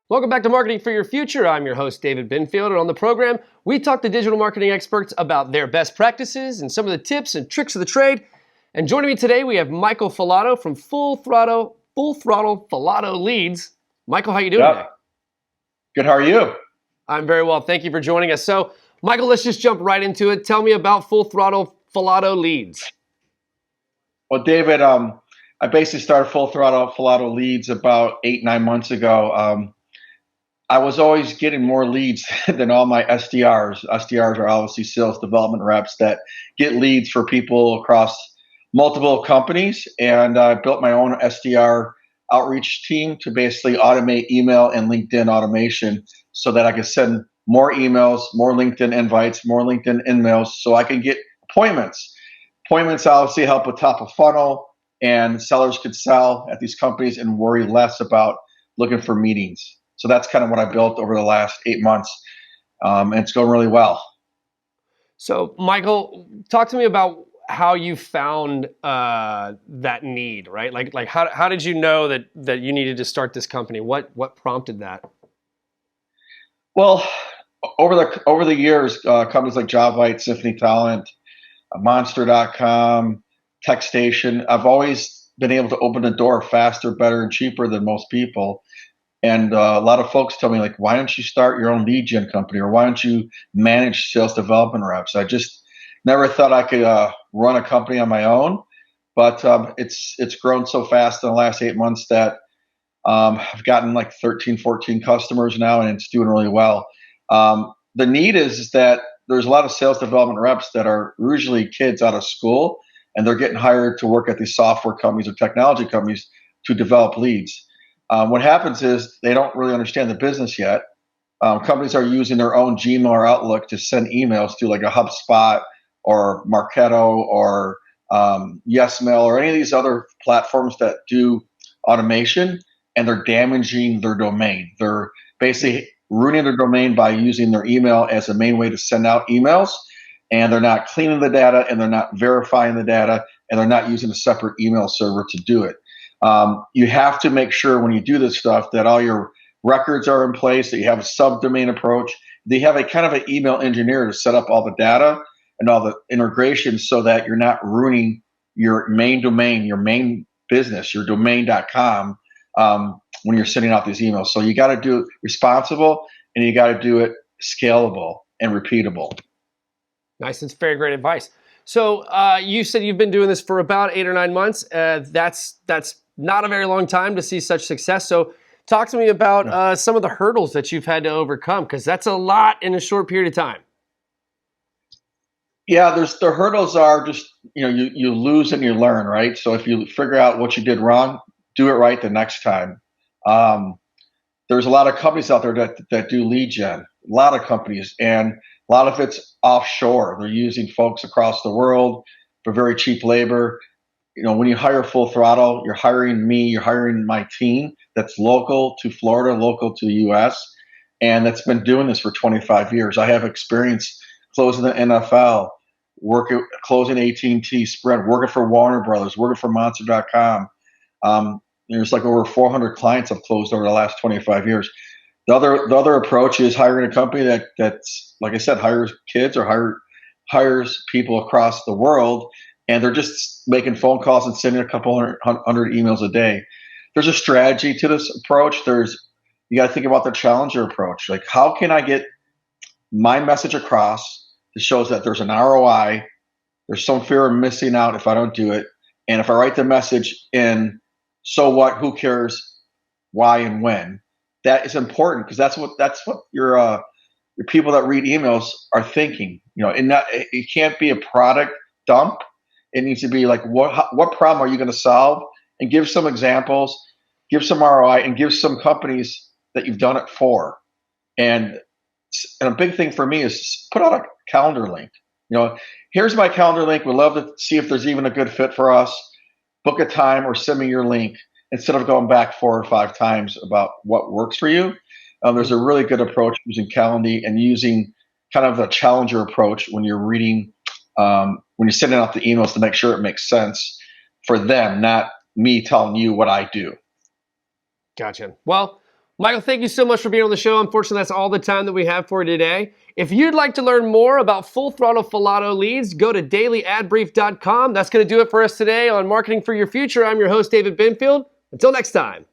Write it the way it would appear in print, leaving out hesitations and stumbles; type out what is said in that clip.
Welcome back to Marketing for Your Future. I'm your host, David Binfield, and on the program, we talk to digital marketing experts about their best practices and some of the tips and tricks of the trade. And joining me today, we have Michael Falato from Full Throttle Falato Leads. Michael, how you doing today? Good. How are you? I'm very well. Thank you for joining us. So, Michael, let's just jump right into it. Tell me about Full Throttle Falato Leads. Well, David, I basically started Full Throttle Falato Leads about 8-9 months ago. I was always getting more leads than all my SDRs. SDRs are obviously sales development reps that get leads for people across multiple companies. And I built my own SDR outreach team to basically automate email and LinkedIn automation so that I could send more emails, more LinkedIn invites, more LinkedIn emails so I can get appointments. Appointments obviously help with top of funnel, and sellers could sell at these companies and worry less about looking for meetings. So that's kind of what I built over the last 8 months, and it's going really well. So, Michael, talk to me about how you found that need, right? Like how did you know that you needed to start this company? What prompted that? Well, over the years, companies like JobLite, Symphony Talent, Monster.com, TechStation, I've always been able to open the door faster, better, and cheaper than most people. And a lot of folks tell me, like, why don't you start your own lead gen company, or why don't you manage sales development reps? I just never thought I could run a company on my own, but it's grown so fast in the last 8 months that I've gotten like 13, 14 customers now, and it's doing really well. The need is that there's a lot of sales development reps that are usually kids out of school, and they're getting hired to work at these software companies or technology companies to develop leads. What happens is they don't really understand the business yet. Companies are using their own Gmail or Outlook to send emails to like a HubSpot or Marketo or YesMail or any of these other platforms that do automation, and they're damaging their domain. They're basically ruining their domain by using their email as a main way to send out emails, and they're not cleaning the data, and they're not verifying the data, and they're not using a separate email server to do it. You have to make sure when you do this stuff that all your records are in place, that you have a subdomain approach, that you have a kind of an email engineer to set up all the data and all the integrations so that you're not ruining your main domain, your main business, your domain.com, when you're sending out these emails. So you got to do it responsible, and you got to do it scalable and repeatable. Nice. That's very great advice. So you said you've been doing this for about 8 or 9 months. That's not a very long time to see such success. So talk to me about some of the hurdles that you've had to overcome, because that's a lot in a short period of time. Yeah, the hurdles are just, you lose and you learn, right? So if you figure out what you did wrong, do it right the next time. There's a lot of companies out there that do lead gen, a lot of companies, and a lot of it's offshore. They're using folks across the world for very cheap labor. When you hire Full Throttle, you're hiring me, you're hiring my team that's local to Florida, local to the US, and that's been doing this for 25 years. I have experience closing the NFL, closing AT&T, Sprint, working for Warner Brothers, working for Monster.com. There's like over 400 clients I've closed over the last 25 years. The other approach is hiring a company that's, like I said, hires kids or hires people across the world, and they're just making phone calls and sending a couple hundred emails a day. There's a strategy to this approach. You got to think about the challenger approach. Like, how can I get my message across that shows that there's an ROI, there's some fear of missing out if I don't do it, and if I write the message in, so what, who cares, why and when, that is important, because that's what your people that read emails are thinking. It can't be a product dump. It needs to be like, what problem are you going to solve, and give some examples, give some ROI, and give some companies that you've done it for. And a big thing for me is put out a calendar link. Here's my calendar link. We'd love to see if there's even a good fit for us. Book a time or send me your link, instead of going back 4 or 5 times about what works for you. There's a really good approach using Calendly and using kind of a challenger approach when you're reading, when you're sending out the emails, to make sure it makes sense for them, not me telling you what I do. Gotcha. Well, Michael, thank you so much for being on the show. Unfortunately, that's all the time that we have for today. If you'd like to learn more about Full Throttle Falato leads, go to dailyadbrief.com. That's going to do it for us today on Marketing for Your Future. I'm your host, David Benfield. Until next time.